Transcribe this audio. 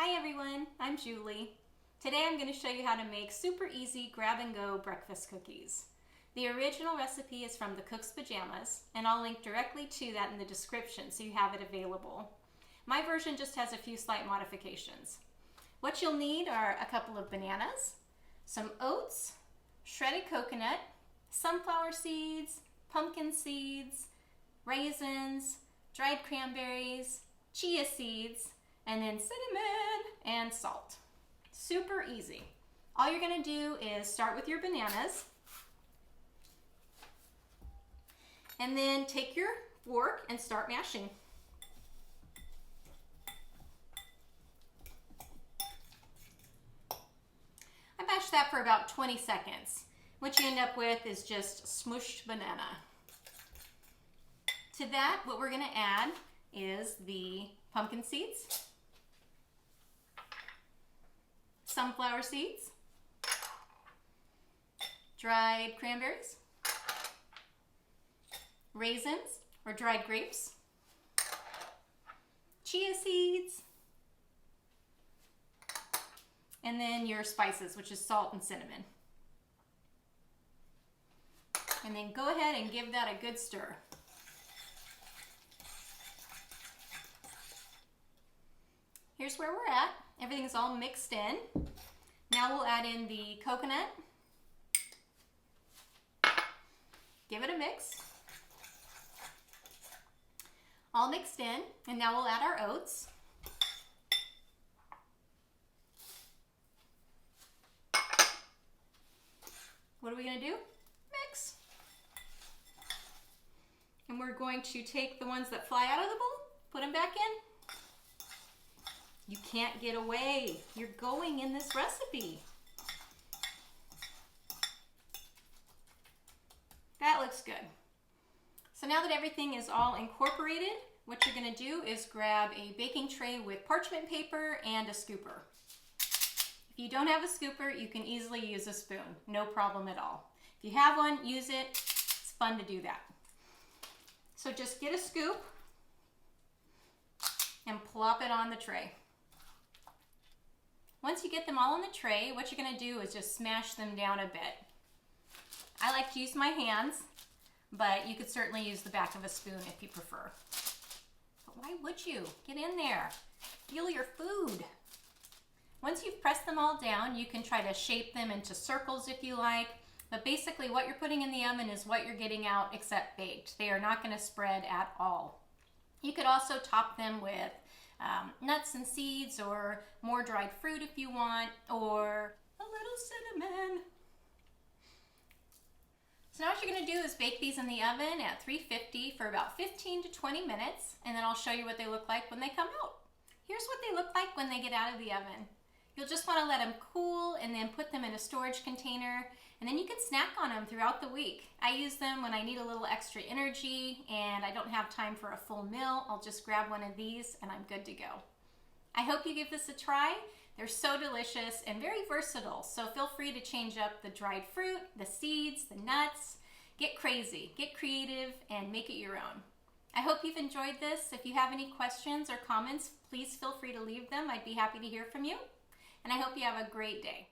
Hi everyone, I'm Julie. Today I'm going to show you how to make super easy grab-and-go breakfast cookies. The original recipe is from the Cook's Pajamas, and I'll link directly to that in the description so you have it available. My version just has a few slight modifications. What you'll need are a couple of bananas, some oats, shredded coconut, sunflower seeds, pumpkin seeds, raisins, dried cranberries, chia seeds, and then cinnamon and salt. Super easy. All you're going to do is start with your bananas and then take your fork and start mashing. I mashed that for about 20 seconds. What you end up with is just smooshed banana. To that, what we're going to add is the pumpkin seeds, sunflower seeds, dried cranberries, raisins or dried grapes, chia seeds, and then your spices, which is salt and cinnamon. And then go ahead and give that a good stir. Here's where we're at. Everything's all mixed in. Now we'll add in the coconut. Give it a mix. All mixed in. And now we'll add our oats. What are we going to do? Mix. And we're going to take the ones that fly out of the bowl, put them back in. You can't get away. You're going in this recipe. That looks good. So now that everything is all incorporated, what you're going to do is grab a baking tray with parchment paper and a scooper. If you don't have a scooper, you can easily use a spoon. No problem at all. If you have one, use it. It's fun to do that. So just get a scoop and plop it on the tray. Once you get them all on the tray, what you're going to do is just smash them down a bit. I like to use my hands, but you could certainly use the back of a spoon if you prefer. But why would you? Get in there. Feel your food. Once you've pressed them all down, you can try to shape them into circles if you like. But basically what you're putting in the oven is what you're getting out except baked. They are not going to spread at all. You could also top them with nuts and seeds or more dried fruit if you want, or a little cinnamon. So now what you're going to do is bake these in the oven at 350 for about 15 to 20 minutes, and then I'll show you what they look like when they come out. Here's what they look like when they get out of the oven. You'll just want to let them cool and then put them in a storage container, and then you can snack on them throughout the week. I use them when I need a little extra energy and I don't have time for a full meal. I'll just grab one of these and I'm good to go. I hope you give this a try. They're so delicious and very versatile, so feel free to change up the dried fruit, the seeds, the nuts. Get crazy, get creative, and make it your own. I hope you've enjoyed this. If you have any questions or comments, please feel free to leave them. I'd be happy to hear from you. And I hope you have a great day.